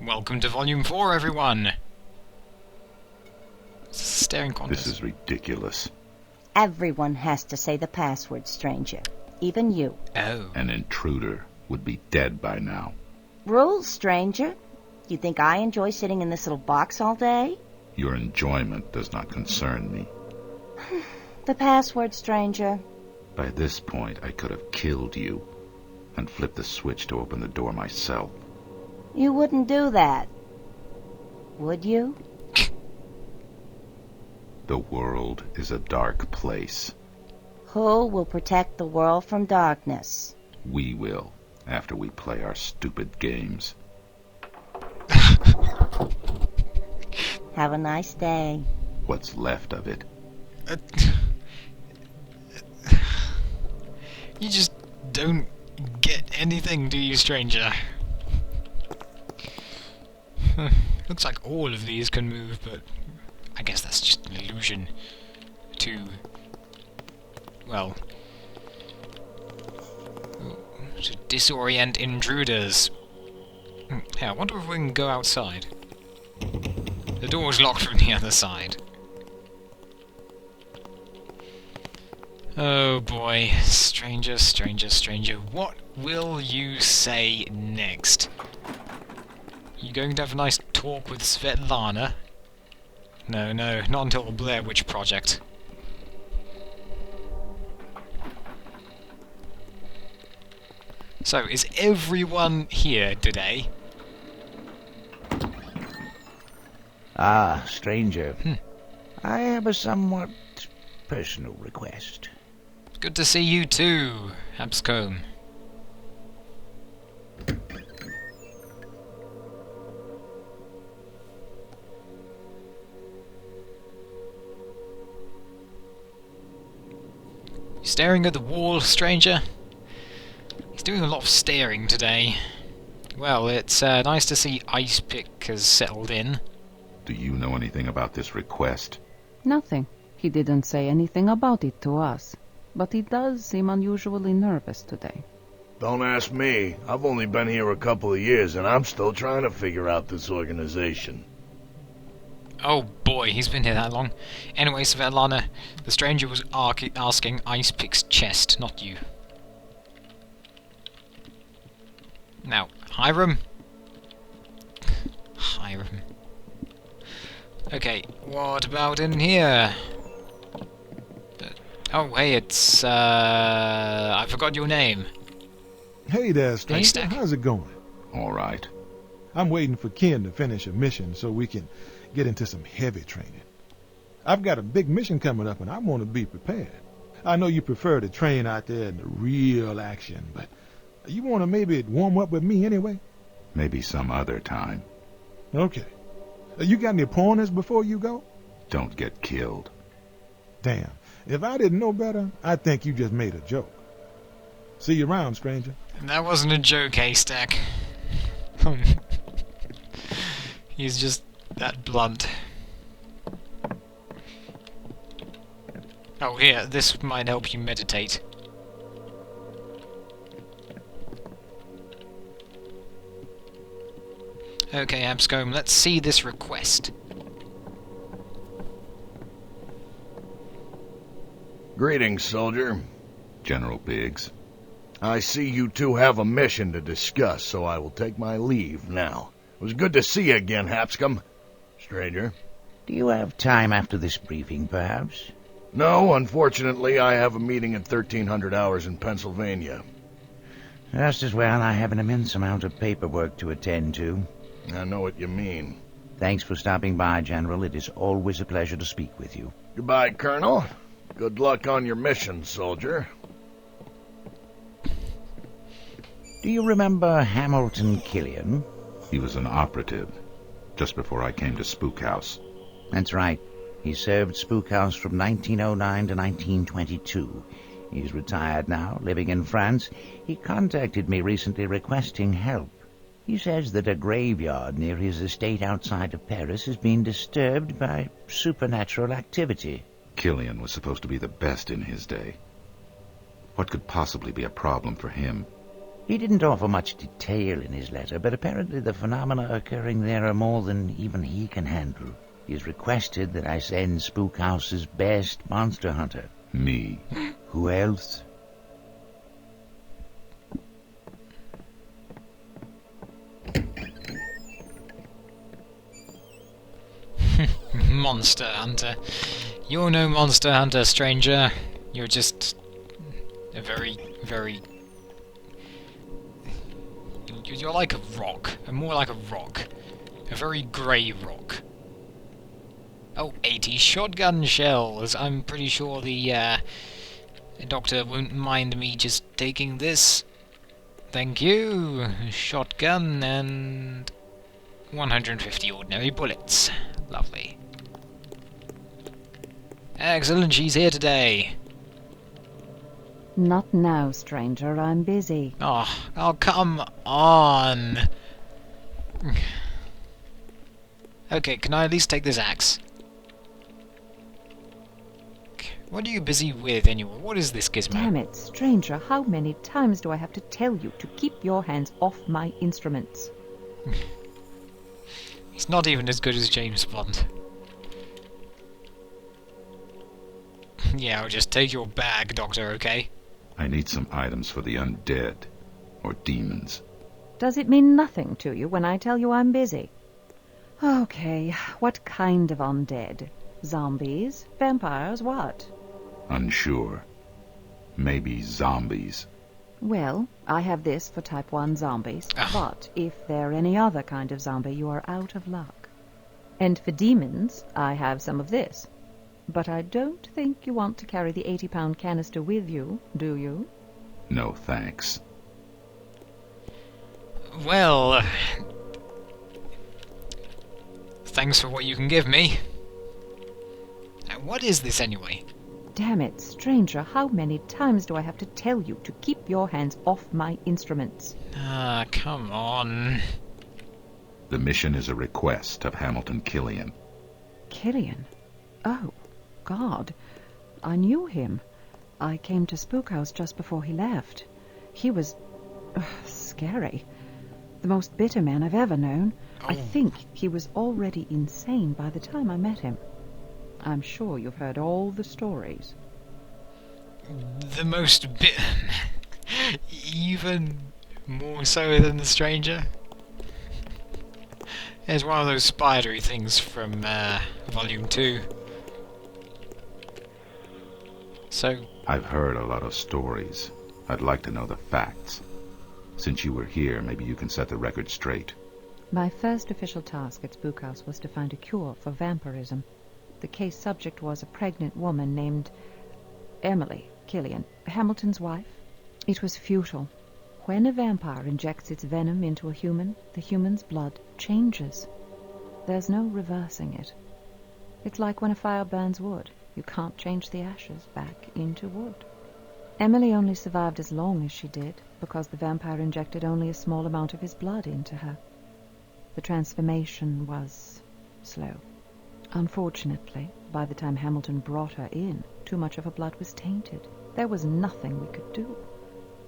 Welcome to Volume 4, everyone! Staring contest. This is ridiculous. Everyone has to say the password, stranger. Even you. Oh. An intruder would be dead by now. Rules, stranger. You think I enjoy sitting in this little box all day? Your enjoyment does not concern me. The password, stranger. By this point, I could have killed you and flipped the switch to open the door myself. You wouldn't do that. Would you? The world is a dark place. Who will protect the world from darkness? We will, after we play our stupid games. Have a nice day. What's left of it. You just don't get anything, do you, stranger? Looks like all of these can move, but I guess that's just an illusion to, well, to disorient intruders. Yeah, I wonder if we can go outside. The door's locked from the other side. Oh boy, stranger, stranger, stranger. What will you say next? You going to have a nice talk with Svetlana? No, not until the Blair Witch Project. So, is everyone here today? Ah, stranger. I have a somewhat personal request. Good to see you too, Abscombe. Staring at the wall, stranger? He's doing a lot of staring today. Well, it's nice to see Ice Pick has settled in. Do you know anything about this request? Nothing. He didn't say anything about it to us. But he does seem unusually nervous today. Don't ask me. I've only been here a couple of years, and I'm still trying to figure out this organization. Oh boy, he's been here that long. Anyway, Svetlana, the stranger was asking Ice Pick's chest, not you. Now, Hiram? Hiram. Okay, what about in here? Oh, hey, it's, I forgot your name. Hey there, stranger. Haystack. How's it going? All right. I'm waiting for Ken to finish a mission so we can get into some heavy training. I've got a big mission coming up and I want to be prepared. I know you prefer to train out there in the real action, but you want to maybe warm up with me anyway? Maybe some other time. Okay. You got any pointers before you go? Don't get killed. Damn. If I didn't know better, I'd think you just made a joke. See you around, stranger. That wasn't a joke, Haystack. He's just that blunt. Oh, here, this might help you meditate. Okay, Abscombe, let's see this request. Greetings, soldier. General Biggs. I see you two have a mission to discuss, so I will take my leave now. It was good to see you again, Hapscom. Stranger. Do you have time after this briefing, perhaps? No, unfortunately, I have a meeting at 1300 hours in Pennsylvania. Just as well. I have an immense amount of paperwork to attend to. I know what you mean. Thanks for stopping by, General. It is always a pleasure to speak with you. Goodbye, Colonel. Good luck on your mission, soldier. Do you remember Hamilton Killian? He was an operative, just before I came to Spook House. That's right. He served Spook House from 1909 to 1922. He's retired now, living in France. He contacted me recently requesting help. He says that a graveyard near his estate outside of Paris has been disturbed by supernatural activity. Killian was supposed to be the best in his day. What could possibly be a problem for him? He didn't offer much detail in his letter, but apparently the phenomena occurring there are more than even he can handle. He has requested that I send Spookhouse's best monster hunter. Me. Who else? Monster hunter. You're no monster hunter, stranger. You're just a very... You're like a rock. More like a rock. A very grey rock. Oh, 80 shotgun shells. I'm pretty sure the doctor won't mind me just taking this. Thank you. Shotgun and 150 ordinary bullets. Lovely. Excellent, she's here today. Not now, stranger. I'm busy. Oh, come on. Okay, can I at least take this axe? What are you busy with, anyway? What is this gizmo? Damn it, stranger. How many times do I have to tell you to keep your hands off my instruments? He's not even as good as James Bond. Yeah, I'll just take your bag, Doctor, okay? I need some items for the undead, or demons. Does it mean nothing to you when I tell you I'm busy? Okay, what kind of undead? Zombies? Vampires? What? Unsure. Maybe zombies. Well, I have this for type 1 zombies, but if they're any other kind of zombie, you are out of luck. And for demons, I have some of this. But I don't think you want to carry the 80-pound canister with you, do you? No thanks. Well... thanks for what you can give me. What is this, anyway? Damn it, stranger, how many times do I have to tell you to keep your hands off my instruments? Ah, come on. The mission is a request of Hamilton Killian. Killian? Oh, God. I knew him. I came to Spookhouse just before he left. He was... scary. The most bitter man I've ever known. I think he was already insane by the time I met him. I'm sure you've heard all the stories. The most even more so than the stranger? There's one of those spidery things from Volume 2. So... I've heard a lot of stories. I'd like to know the facts. Since you were here, maybe you can set the record straight. My first official task at Spookhouse was to find a cure for vampirism. The case subject was a pregnant woman named Emily Killian, Hamilton's wife. It was futile. When a vampire injects its venom into a human, the human's blood changes. There's no reversing it. It's like when a fire burns wood. You can't change the ashes back into wood. Emily only survived as long as she did because the vampire injected only a small amount of his blood into her. The transformation was slow. Unfortunately, by the time Hamilton brought her in, too much of her blood was tainted. There was nothing we could do.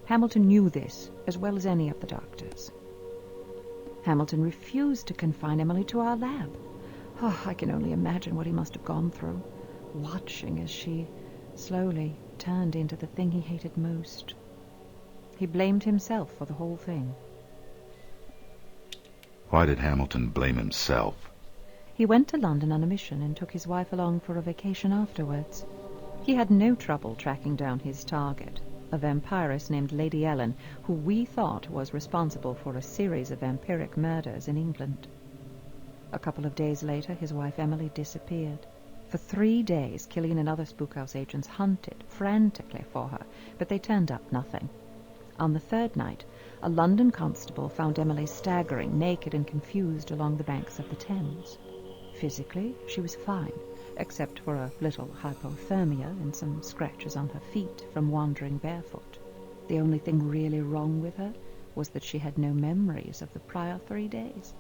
Hamilton knew this as well as any of the doctors. Hamilton refused to confine Emily to our lab. Oh, I can only imagine what he must have gone through, watching as she slowly turned into the thing he hated most. He blamed himself for the whole thing. Why did Hamilton blame himself? He went to London on a mission and took his wife along for a vacation afterwards. He had no trouble tracking down his target, a vampiress named Lady Ellen, who we thought was responsible for a series of vampiric murders in England. A couple of days later, his wife Emily disappeared. For 3 days, Killian and other Spookhouse agents hunted frantically for her, but they turned up nothing. On the third night, a London constable found Emily staggering, naked and confused along the banks of the Thames. Physically, she was fine, except for a little hypothermia and some scratches on her feet from wandering barefoot. The only thing really wrong with her was that she had no memories of the prior 3 days.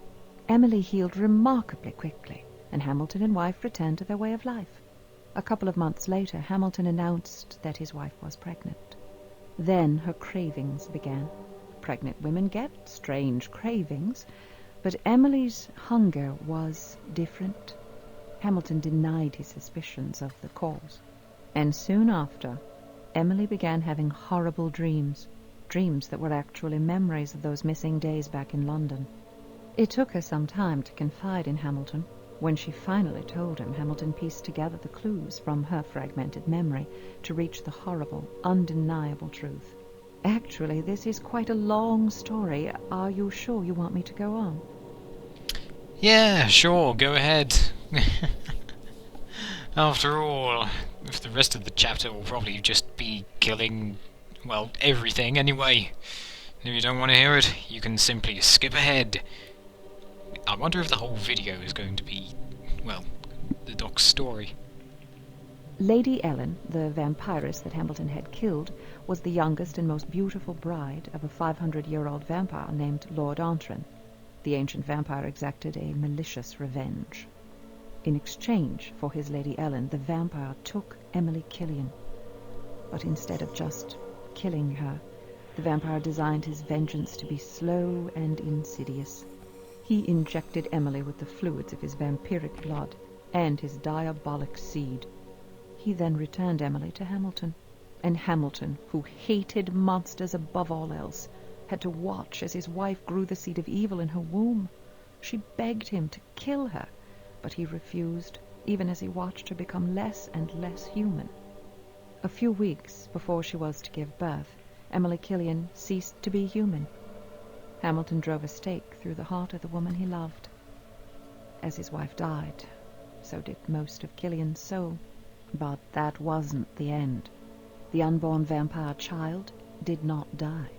Emily healed remarkably quickly, and Hamilton and wife returned to their way of life. A couple of months later, Hamilton announced that his wife was pregnant. Then her cravings began. pregnant women get strange cravings, but Emily's hunger was different. Hamilton denied his suspicions of the cause, and soon after, Emily began having horrible dreams that were actually memories of those missing days back in London. It took her some time to confide in Hamilton. When she finally told him, Hamilton pieced together the clues from her fragmented memory to reach the horrible, undeniable truth. Actually, this is quite a long story. Are you sure you want me to go on? Yeah, sure, go ahead. After all, if the rest of the chapter will probably just be killing, well, everything anyway. If you don't want to hear it, you can simply skip ahead. I wonder if the whole video is going to be, well, the Doc's story. Lady Ellen, the vampiress that Hamilton had killed, was the youngest and most beautiful bride of a 500-year-old vampire named Lord Nocturne. The ancient vampire exacted a malicious revenge. In exchange for his Lady Ellen, the vampire took Emily Killian. But instead of just killing her, the vampire designed his vengeance to be slow and insidious. He injected Emily with the fluids of his vampiric blood and his diabolic seed. He then returned Emily to Hamilton, and Hamilton, who hated monsters above all else, had to watch as his wife grew the seed of evil in her womb. She begged him to kill her, but he refused, even as he watched her become less and less human. A few weeks before she was to give birth, Emily Killian ceased to be human. Hamilton drove a stake through the heart of the woman he loved. As his wife died, so did most of Killian's soul. But that wasn't the end. The unborn vampire child did not die.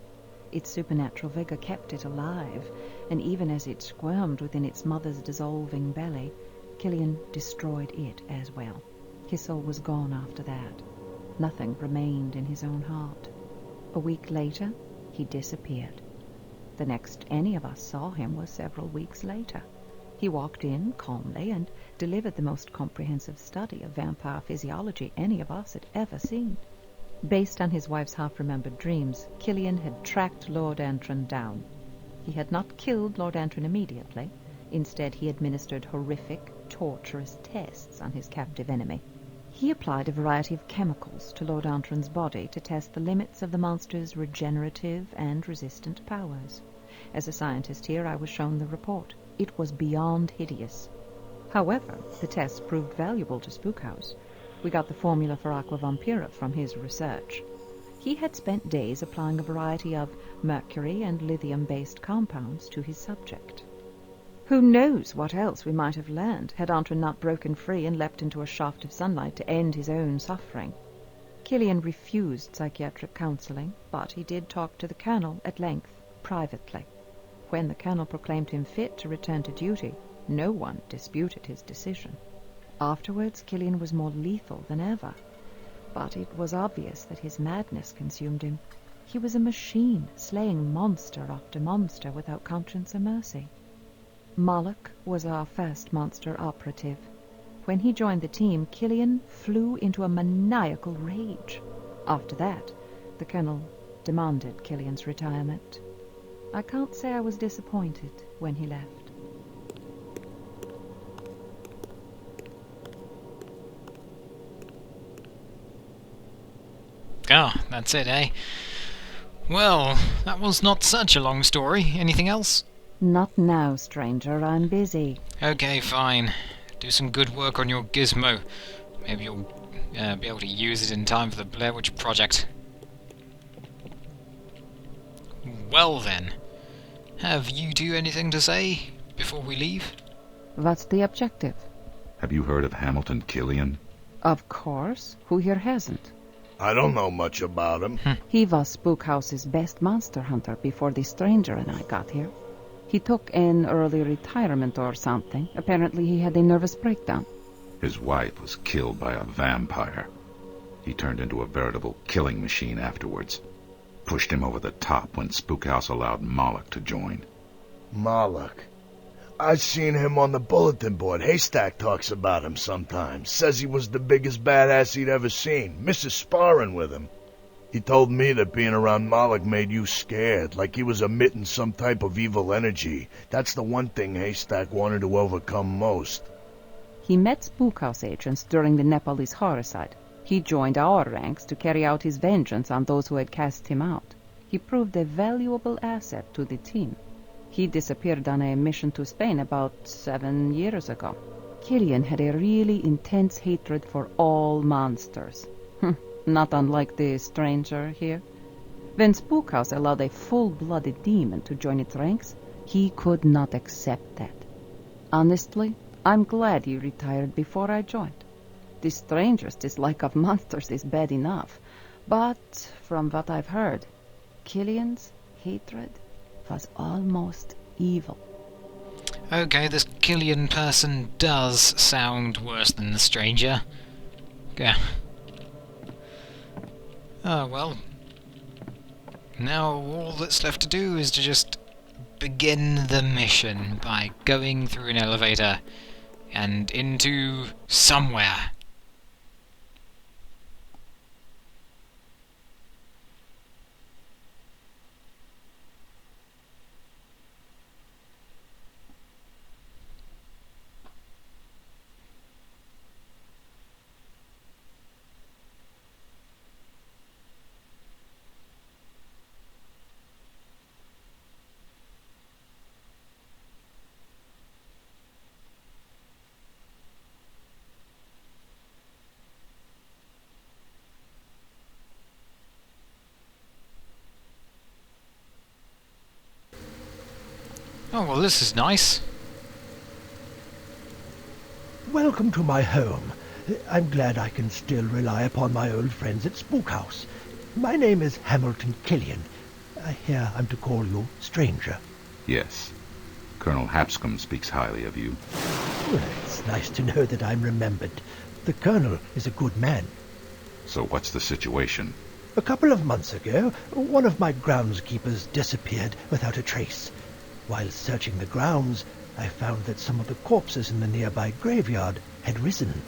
Its supernatural vigor kept it alive, and even as it squirmed within its mother's dissolving belly, Killian destroyed it as well. His soul was gone after that. Nothing remained in his own heart. A week later, he disappeared. The next any of us saw him was several weeks later. He walked in calmly and delivered the most comprehensive study of vampire physiology any of us had ever seen. Based on his wife's half-remembered dreams, Killian had tracked Lord Nocturne down. He had not killed Lord Nocturne immediately. Instead, he administered horrific, torturous tests on his captive enemy. He applied a variety of chemicals to Lord Nocturne's body to test the limits of the monster's regenerative and resistant powers. As a scientist here, I was shown the report. It was beyond hideous. However, the tests proved valuable to Spookhouse. We got the formula for Aqua Vampira from his research. He had spent days applying a variety of mercury and lithium-based compounds to his subject. Who knows what else we might have learned had Nocturne not broken free and leapt into a shaft of sunlight to end his own suffering. Killian refused psychiatric counseling, but he did talk to the Colonel at length, privately. When the Colonel proclaimed him fit to return to duty, no one disputed his decision. Afterwards, Killian was more lethal than ever, but it was obvious that his madness consumed him. He was a machine, slaying monster after monster without conscience or mercy. Moloch was our first monster operative. When he joined the team, Killian flew into a maniacal rage. After that, the Colonel demanded Killian's retirement. I can't say I was disappointed when he left. Ah, that's it, eh? Well, that was not such a long story. Anything else? Not now, stranger. I'm busy. Okay, fine. Do some good work on your gizmo. Maybe you'll be able to use it in time for the Blair Witch Project. Well then, have you two anything to say before we leave? What's the objective? Have you heard of Hamilton Killian? Of course. Who here hasn't? I don't know much about him. He was Spookhouse's best monster hunter before the stranger and I got here. He took an early retirement or something. Apparently he had a nervous breakdown. His wife was killed by a vampire. He turned into a veritable killing machine afterwards. Pushed him over the top when Spookhouse allowed Moloch to join. Moloch. I've seen him on the bulletin board. Haystack talks about him sometimes. Says he was the biggest badass he'd ever seen. Misses sparring with him. He told me that being around Moloch made you scared, like he was emitting some type of evil energy. That's the one thing Haystack wanted to overcome most. He met Spookhouse agents during the Nepalese homicide. He joined our ranks to carry out his vengeance on those who had cast him out. He proved a valuable asset to the team. He disappeared on a mission to Spain about 7 years ago. Killian had a really intense hatred for all monsters. Not unlike the stranger here. When Spookhouse allowed a full-blooded demon to join its ranks, he could not accept that. Honestly, I'm glad he retired before I joined. The stranger's dislike of monsters is bad enough, but from what I've heard, Killian's hatred was almost evil. Okay, this Killian person does sound worse than the stranger. Yeah. Oh, well. Now all that's left to do is to just begin the mission by going through an elevator and into somewhere. Oh, well, this is nice. Welcome to my home. I'm glad I can still rely upon my old friends at Spookhouse. My name is Hamilton Killian. I hear I'm to call you Stranger. Yes. Colonel Hapscom speaks highly of you. Well, it's nice to know that I'm remembered. The Colonel is a good man. So what's the situation? A couple of months ago, one of my groundskeepers disappeared without a trace. While searching the grounds, I found that some of the corpses in the nearby graveyard had risen.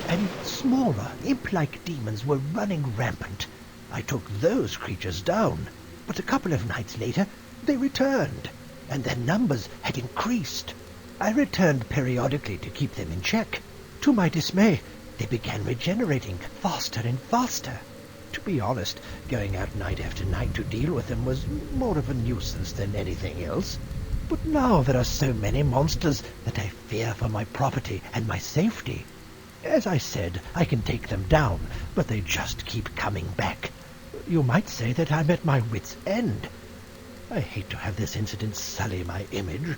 And smaller, imp-like demons were running rampant. I took those creatures down, but a couple of nights later, they returned, and their numbers had increased. I returned periodically to keep them in check. To my dismay, they began regenerating faster and faster. To be honest, going out night after night to deal with them was more of a nuisance than anything else. But now there are so many monsters that I fear for my property and my safety. As I said, I can take them down, but they just keep coming back. You might say that I'm at my wit's end. I hate to have this incident sully my image,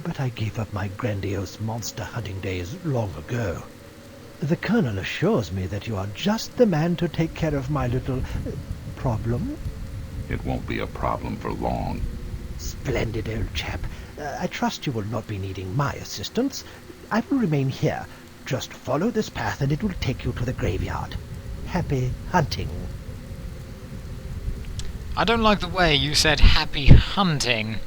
but I gave up my grandiose monster hunting days long ago. The Colonel assures me that you are just the man to take care of my little problem. It won't be a problem for long. Splendid, old chap. I trust you will not be needing my assistance. I will remain here. Just follow this path and it will take you to the graveyard. Happy hunting. I don't like the way you said happy hunting.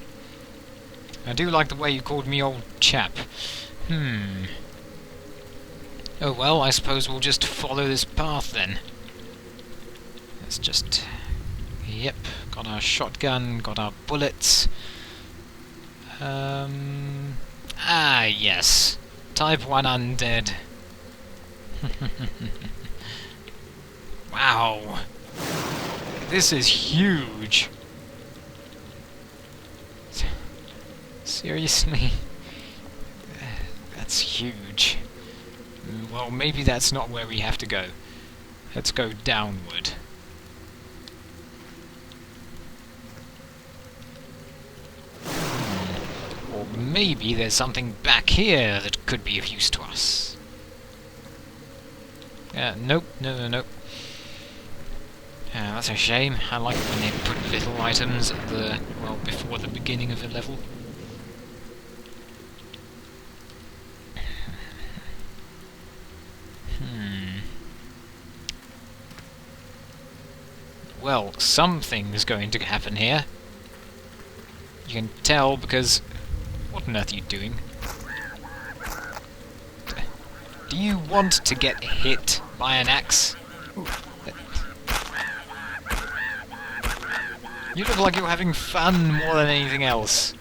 I do like the way you called me old chap. Oh well, I suppose we'll just follow this path then. Let's just... Yep, got our shotgun, got our bullets. Yes. Type 1 undead. Wow. This is huge. Seriously? That's huge. Well, maybe that's not where we have to go. Let's go downward. Or maybe there's something back here that could be of use to us. Nope, no. That's a shame. I like it when they put little items at the, well, before the beginning of a level. Well, something's going to happen here. You can tell because... What on earth are you doing? Do you want to get hit by an axe? You look like you're having fun more than anything else.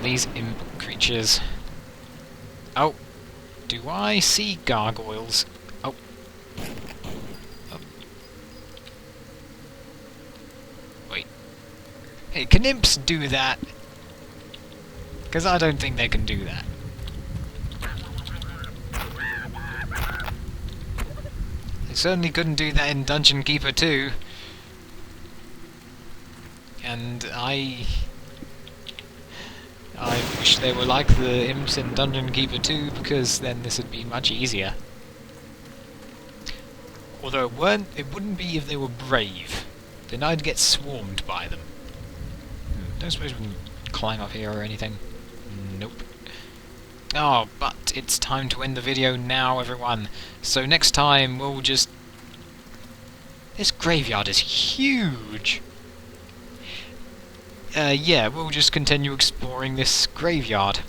These imp creatures. Oh, do I see gargoyles? Oh. Oh. Wait. Hey, can imps do that? Because I don't think they can do that. They certainly couldn't do that in Dungeon Keeper 2. And I wish they were like the imps in Dungeon Keeper 2, because then this would be much easier. Although it wouldn't be if they were brave. Then I'd get swarmed by them. Don't suppose we can climb up here or anything. Nope. Oh, but it's time to end the video now, everyone. So next time we'll just... This graveyard is huge! Yeah, we'll just continue exploring this graveyard.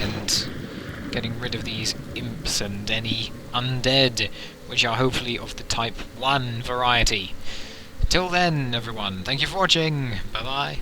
And getting rid of these imps and any undead, which are hopefully of the type 1 variety. Till then, everyone, thank you for watching. Bye-bye.